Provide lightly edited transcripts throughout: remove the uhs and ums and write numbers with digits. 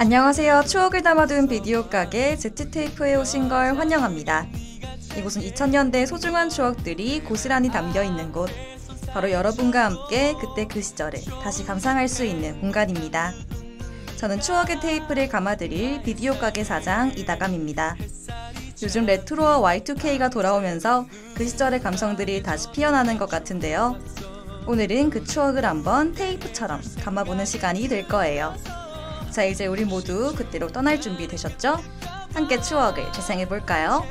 안녕하세요. 추억을 담아둔 비디오 가게 ZT테이프에 오신 걸 환영합니다. 이곳은 2000년대 소중한 추억들이 고스란히 담겨있는 곳, 바로 여러분과 함께 그때 그 시절을 다시 감상할 수 있는 공간입니다. 저는 추억의 테이프를 감아드릴 비디오 가게 사장 이다감입니다. 요즘 레트로와 Y2K가 돌아오면서 그 시절의 감성들이 다시 피어나는 것 같은데요. 오늘은 그 추억을 한번 테이프처럼 감아보는 시간이 될 거예요. 자, 이제 우리 모두 그때로 떠날 준비 되셨죠? 함께 추억을 재생해볼까요?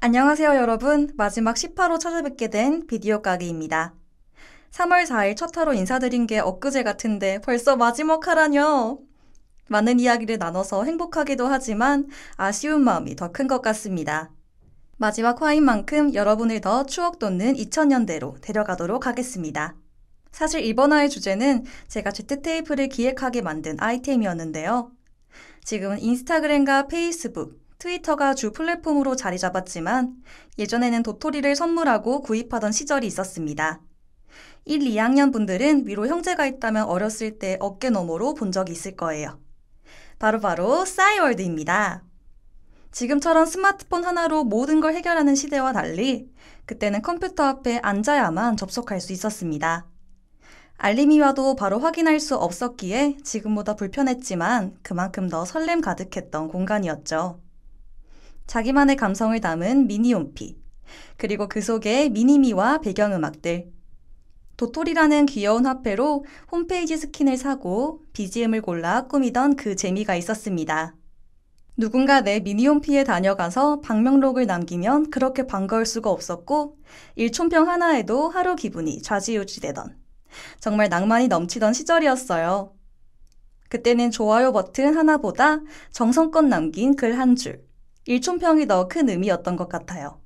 안녕하세요 여러분. 마지막 10화로 찾아뵙게 된 비디오 가게입니다. 3월 4일 첫 화로 인사드린 게 엊그제 같은데 벌써 마지막 화라뇨. 많은 이야기를 나눠서 행복하기도 하지만 아쉬운 마음이 더 큰 것 같습니다. 마지막 화인 만큼 여러분을 더 추억 돋는 2000년대로 데려가도록 하겠습니다. 사실 이번 화의 주제는 제가 Z테이프를 기획하게 만든 아이템이었는데요. 지금은 인스타그램과 페이스북, 트위터가 주 플랫폼으로 자리 잡았지만 예전에는 도토리를 선물하고 구입하던 시절이 있었습니다. 1, 2학년 분들은 위로 형제가 있다면 어렸을 때 어깨너머로 본 적이 있을 거예요. 바로 싸이월드입니다. 지금처럼 스마트폰 하나로 모든 걸 해결하는 시대와 달리 그때는 컴퓨터 앞에 앉아야만 접속할 수 있었습니다. 알림이 와도 바로 확인할 수 없었기에 지금보다 불편했지만 그만큼 더 설렘 가득했던 공간이었죠. 자기만의 감성을 담은 미니홈피, 그리고 그 속에 미니미와 배경음악들. 도토리라는 귀여운 화폐로 홈페이지 스킨을 사고 BGM을 골라 꾸미던 그 재미가 있었습니다. 누군가 내 미니홈피에 다녀가서 방명록을 남기면 그렇게 반가울 수가 없었고 일촌평 하나에도 하루 기분이 좌지우지되던 정말 낭만이 넘치던 시절이었어요. 그때는 좋아요 버튼 하나보다 정성껏 남긴 글 한 줄, 일촌평이 더 큰 의미였던 것 같아요.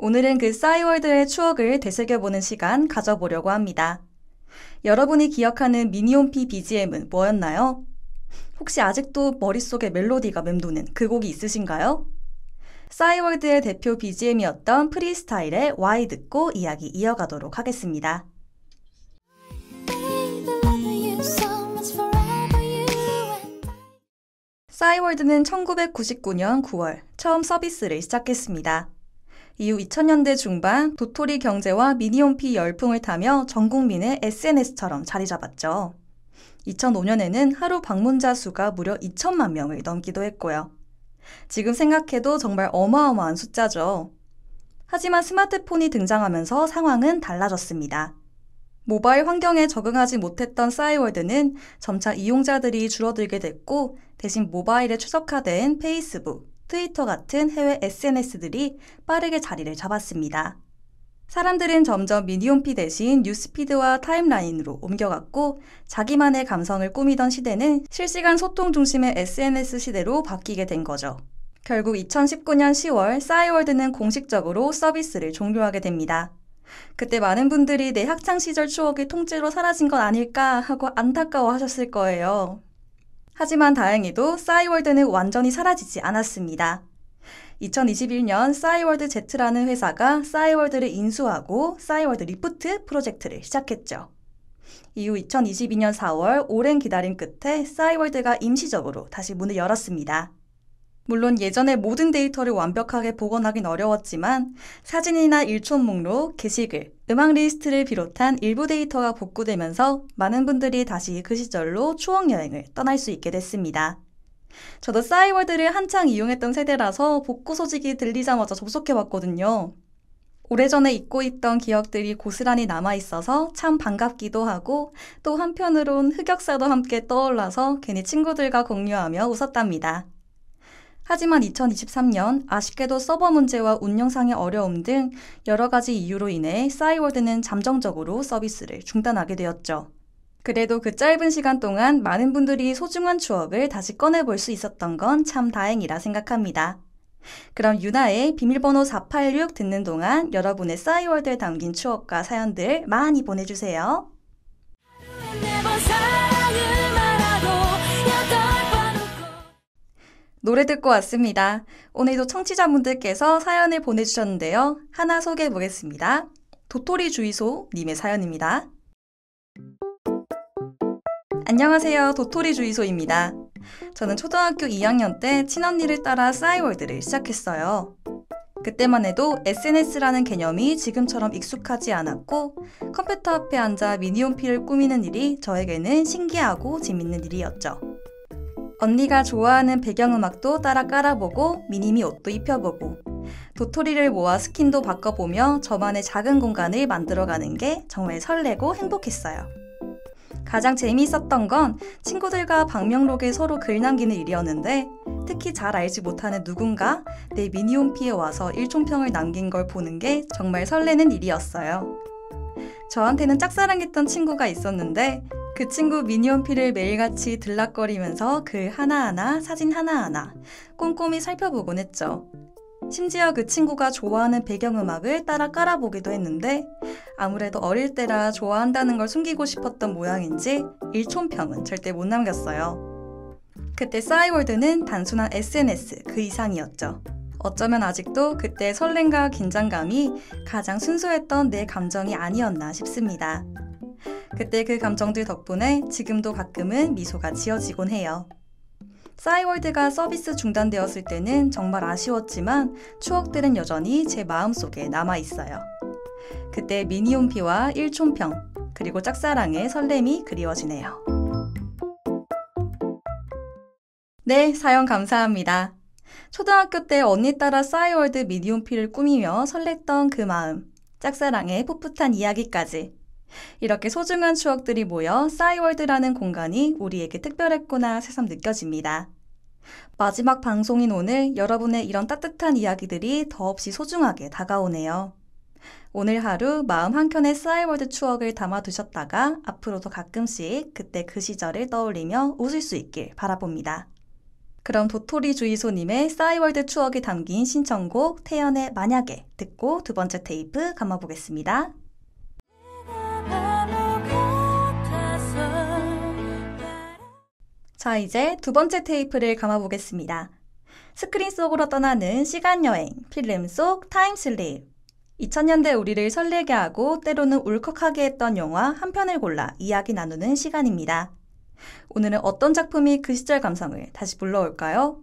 오늘은 그 싸이월드의 추억을 되새겨보는 시간 가져보려고 합니다. 여러분이 기억하는 미니홈피 BGM은 뭐였나요? 혹시 아직도 머릿속에 멜로디가 맴도는 그 곡이 있으신가요? 싸이월드의 대표 BGM이었던 프리스타일의 Y 듣고 이야기 이어가도록 하겠습니다. 싸이월드는 1999년 9월 처음 서비스를 시작했습니다. 이후 2000년대 중반 도토리 경제와 미니홈피 열풍을 타며 전 국민의 SNS처럼 자리 잡았죠. 2005년에는 하루 방문자 수가 무려 2천만 명을 넘기도 했고요. 지금 생각해도 정말 어마어마한 숫자죠. 하지만 스마트폰이 등장하면서 상황은 달라졌습니다. 모바일 환경에 적응하지 못했던 싸이월드는 점차 이용자들이 줄어들게 됐고 대신 모바일에 최적화된 페이스북, 트위터 같은 해외 SNS들이 빠르게 자리를 잡았습니다. 사람들은 점점 미니홈피 대신 뉴스피드와 타임라인으로 옮겨갔고 자기만의 감성을 꾸미던 시대는 실시간 소통 중심의 SNS 시대로 바뀌게 된 거죠. 결국 2019년 10월 싸이월드는 공식적으로 서비스를 종료하게 됩니다. 그때 많은 분들이 내 학창시절 추억이 통째로 사라진 건 아닐까 하고 안타까워하셨을 거예요. 하지만 다행히도 싸이월드는 완전히 사라지지 않았습니다. 2021년 싸이월드 Z라는 회사가 싸이월드를 인수하고 싸이월드 리프트 프로젝트를 시작했죠. 이후 2022년 4월 오랜 기다림 끝에 싸이월드가 임시적으로 다시 문을 열었습니다. 물론 예전의 모든 데이터를 완벽하게 복원하긴 어려웠지만 사진이나 일촌 목록, 게시글, 음악 리스트를 비롯한 일부 데이터가 복구되면서 많은 분들이 다시 그 시절로 추억여행을 떠날 수 있게 됐습니다. 저도 싸이월드를 한창 이용했던 세대라서 복구 소식이 들리자마자 접속해봤거든요. 오래전에 잊고 있던 기억들이 고스란히 남아있어서 참 반갑기도 하고 또 한편으론 흑역사도 함께 떠올라서 괜히 친구들과 공유하며 웃었답니다. 하지만 2023년 아쉽게도 서버 문제와 운영상의 어려움 등 여러 가지 이유로 인해 싸이월드는 잠정적으로 서비스를 중단하게 되었죠. 그래도 그 짧은 시간 동안 많은 분들이 소중한 추억을 다시 꺼내볼 수 있었던 건 참 다행이라 생각합니다. 그럼 유나의 비밀번호 486 듣는 동안 여러분의 싸이월드에 담긴 추억과 사연들 많이 보내주세요. 노래 듣고 왔습니다. 오늘도 청취자분들께서 사연을 보내주셨는데요. 하나 소개해 보겠습니다. 도토리 주의소 님의 사연입니다. 안녕하세요. 도토리 주의소입니다. 저는 초등학교 2학년 때 친언니를 따라 싸이월드를 시작했어요. 그때만 해도 SNS라는 개념이 지금처럼 익숙하지 않았고 컴퓨터 앞에 앉아 미니홈피를 꾸미는 일이 저에게는 신기하고 재밌는 일이었죠. 언니가 좋아하는 배경음악도 따라 깔아보고 미니미 옷도 입혀보고 도토리를 모아 스킨도 바꿔보며 저만의 작은 공간을 만들어가는 게 정말 설레고 행복했어요. 가장 재미있었던 건 친구들과 방명록에 서로 글 남기는 일이었는데 특히 잘 알지 못하는 누군가 내 미니홈피에 와서 일총평을 남긴 걸 보는 게 정말 설레는 일이었어요. 저한테는 짝사랑했던 친구가 있었는데 그 친구 미니홈피를 매일같이 들락거리면서 글 하나하나, 사진 하나하나 꼼꼼히 살펴보곤 했죠. 심지어 그 친구가 좋아하는 배경음악을 따라 깔아보기도 했는데 아무래도 어릴 때라 좋아한다는 걸 숨기고 싶었던 모양인지 일촌평은 절대 못 남겼어요. 그때 싸이월드는 단순한 SNS 그 이상이었죠. 어쩌면 아직도 그때 설렘과 긴장감이 가장 순수했던 내 감정이 아니었나 싶습니다. 그때 그 감정들 덕분에 지금도 가끔은 미소가 지어지곤 해요. 싸이월드가 서비스 중단되었을 때는 정말 아쉬웠지만 추억들은 여전히 제 마음속에 남아있어요. 그때 미니홈피와 일촌평, 그리고 짝사랑의 설렘이 그리워지네요. 네, 사연 감사합니다. 초등학교 때 언니 따라 싸이월드 미니홈피를 꾸미며 설렜던 그 마음, 짝사랑의 풋풋한 이야기까지. 이렇게 소중한 추억들이 모여 싸이월드라는 공간이 우리에게 특별했구나 새삼 느껴집니다. 마지막 방송인 오늘 여러분의 이런 따뜻한 이야기들이 더없이 소중하게 다가오네요. 오늘 하루 마음 한켠에 싸이월드 추억을 담아두셨다가 앞으로도 가끔씩 그때 그 시절을 떠올리며 웃을 수 있길 바라봅니다. 그럼 도토리 주의소님의 싸이월드 추억이 담긴 신청곡 태연의 만약에 듣고 두 번째 테이프 감아보겠습니다. 자, 이제 두 번째 테이프를 감아보겠습니다. 스크린 속으로 떠나는 시간여행, 필름 속 타임슬립. 2000년대 우리를 설레게 하고 때로는 울컥하게 했던 영화 한 편을 골라 이야기 나누는 시간입니다. 오늘은 어떤 작품이 그 시절 감성을 다시 불러올까요?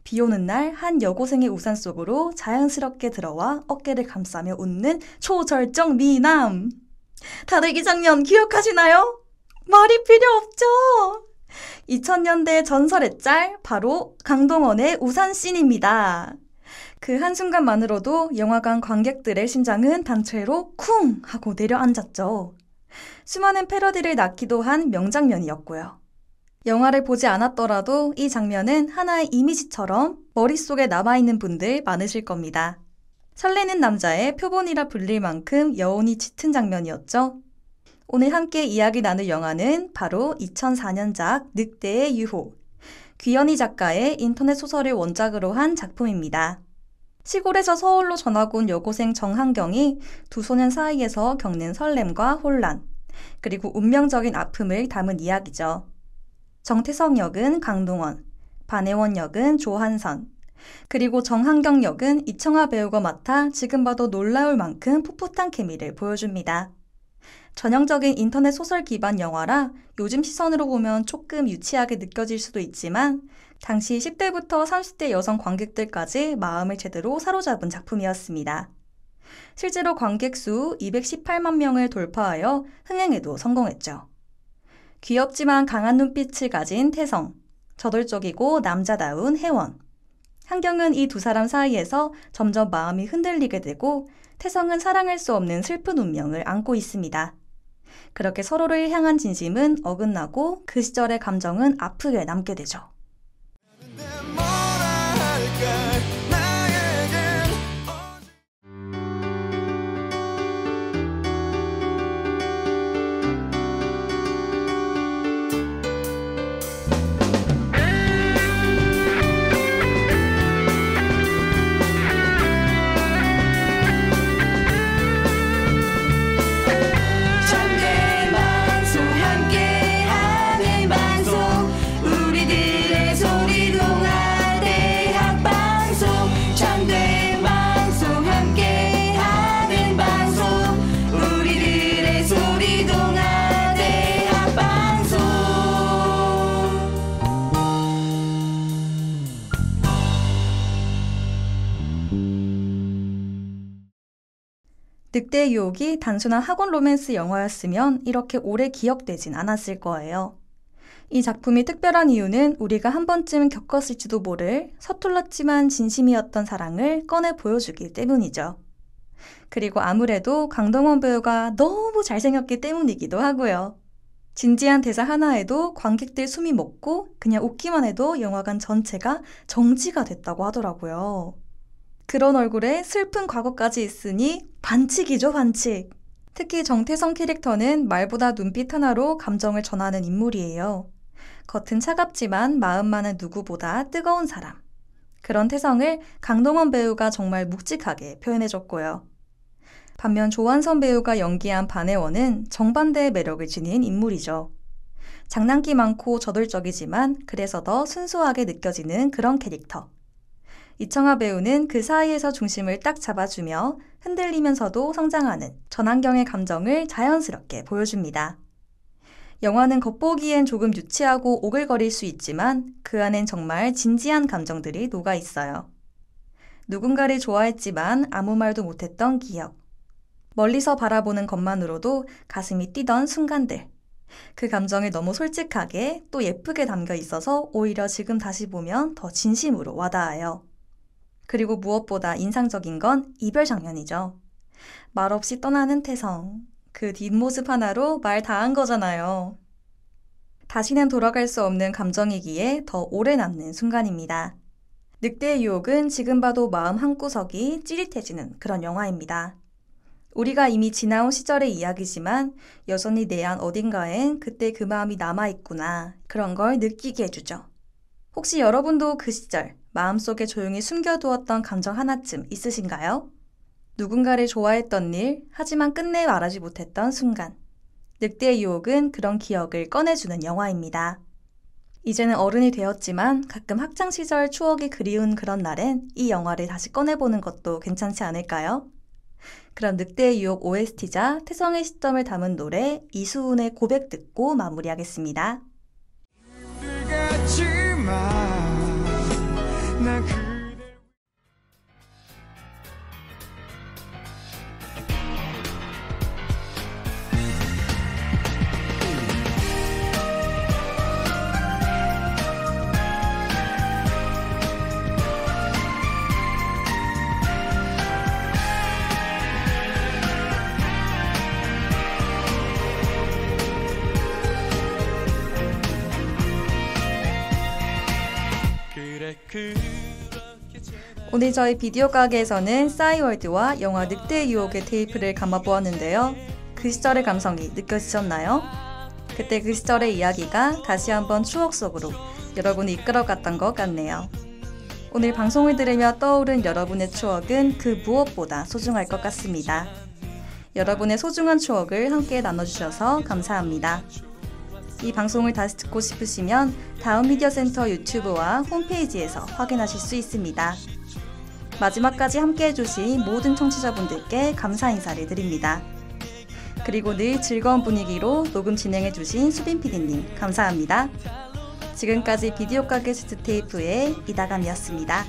비 오는 날 한 여고생의 우산 속으로 자연스럽게 들어와 어깨를 감싸며 웃는 초절정 미남. 다들 이 장면 기억하시나요? 말이 필요 없죠? 2000년대 전설의 짤, 바로 강동원의 우산씬입니다. 그 한순간만으로도 영화관 관객들의 심장은 단체로 쿵 하고 내려앉았죠. 수많은 패러디를 낳기도 한 명장면이었고요. 영화를 보지 않았더라도 이 장면은 하나의 이미지처럼 머릿속에 남아있는 분들 많으실 겁니다. 설레는 남자의 표본이라 불릴 만큼 여운이 짙은 장면이었죠. 오늘 함께 이야기 나눌 영화는 바로 2004년작 늑대의 유호, 귀현이 작가의 인터넷 소설을 원작으로 한 작품입니다. 시골에서 서울로 전학 온 여고생 정한경이 두 소년 사이에서 겪는 설렘과 혼란, 그리고 운명적인 아픔을 담은 이야기죠. 정태성 역은 강동원, 반혜원 역은 조한선, 그리고 정한경 역은 이청아 배우가 맡아 지금 봐도 놀라울 만큼 풋풋한 케미를 보여줍니다. 전형적인 인터넷 소설 기반 영화라 요즘 시선으로 보면 조금 유치하게 느껴질 수도 있지만 당시 10대부터 30대 여성 관객들까지 마음을 제대로 사로잡은 작품이었습니다. 실제로 관객 수 218만 명을 돌파하여 흥행에도 성공했죠. 귀엽지만 강한 눈빛을 가진 태성, 저돌적이고 남자다운 혜원. 한경은 이 두 사람 사이에서 점점 마음이 흔들리게 되고 태성은 사랑할 수 없는 슬픈 운명을 안고 있습니다. 그렇게 서로를 향한 진심은 어긋나고 그 시절의 감정은 아프게 남게 되죠. 우리들의 소리 동안 늑대의 유혹이 단순한 학원 로맨스 영화였으면 이렇게 오래 기억되진 않았을 거예요. 이 작품이 특별한 이유는 우리가 한 번쯤 겪었을지도 모를 서툴렀지만 진심이었던 사랑을 꺼내 보여주기 때문이죠. 그리고 아무래도 강동원 배우가 너무 잘생겼기 때문이기도 하고요. 진지한 대사 하나에도 관객들 숨이 멎고 그냥 웃기만 해도 영화관 전체가 정지가 됐다고 하더라고요. 그런 얼굴에 슬픈 과거까지 있으니 반칙이죠, 반칙. 특히 정태성 캐릭터는 말보다 눈빛 하나로 감정을 전하는 인물이에요. 겉은 차갑지만 마음만은 누구보다 뜨거운 사람. 그런 태성을 강동원 배우가 정말 묵직하게 표현해줬고요. 반면 조한선 배우가 연기한 반혜원은 정반대의 매력을 지닌 인물이죠. 장난기 많고 저돌적이지만 그래서 더 순수하게 느껴지는 그런 캐릭터. 이청아 배우는 그 사이에서 중심을 딱 잡아주며 흔들리면서도 성장하는 전환경의 감정을 자연스럽게 보여줍니다. 영화는 겉보기엔 조금 유치하고 오글거릴 수 있지만 그 안엔 정말 진지한 감정들이 녹아 있어요. 누군가를 좋아했지만 아무 말도 못했던 기억. 멀리서 바라보는 것만으로도 가슴이 뛰던 순간들. 그 감정이 너무 솔직하게 또 예쁘게 담겨 있어서 오히려 지금 다시 보면 더 진심으로 와닿아요. 그리고 무엇보다 인상적인 건 이별 장면이죠. 말없이 떠나는 태성. 그 뒷모습 하나로 말 다 한 거잖아요. 다시는 돌아갈 수 없는 감정이기에 더 오래 남는 순간입니다. 늑대의 유혹은 지금 봐도 마음 한구석이 찌릿해지는 그런 영화입니다. 우리가 이미 지나온 시절의 이야기지만 여전히 내 안 어딘가엔 그때 그 마음이 남아있구나. 그런 걸 느끼게 해주죠. 혹시 여러분도 그 시절 마음속에 조용히 숨겨두었던 감정 하나쯤 있으신가요? 누군가를 좋아했던 일, 하지만 끝내 말하지 못했던 순간. 늑대의 유혹은 그런 기억을 꺼내주는 영화입니다. 이제는 어른이 되었지만 가끔 학창시절 추억이 그리운 그런 날엔 이 영화를 다시 꺼내보는 것도 괜찮지 않을까요? 그럼 늑대의 유혹 OST자 태성의 시점을 담은 노래 이수훈의 고백 듣고 마무리하겠습니다. 오늘 저희 비디오 가게에서는 싸이월드와 영화 늑대의 유혹의 테이프를 감아보았는데요. 그 시절의 감성이 느껴지셨나요? 그때 그 시절의 이야기가 다시 한번 추억 속으로 여러분을 이끌어갔던 것 같네요. 오늘 방송을 들으며 떠오른 여러분의 추억은 그 무엇보다 소중할 것 같습니다. 여러분의 소중한 추억을 함께 나눠주셔서 감사합니다. 이 방송을 다시 듣고 싶으시면 다음 미디어 센터 유튜브와 홈페이지에서 확인하실 수 있습니다. 마지막까지 함께 해주신 모든 청취자분들께 감사 인사를 드립니다. 그리고 늘 즐거운 분위기로 녹음 진행해주신 수빈 PD님 감사합니다. 지금까지 비디오 가게 스트테이프의 이다감이었습니다.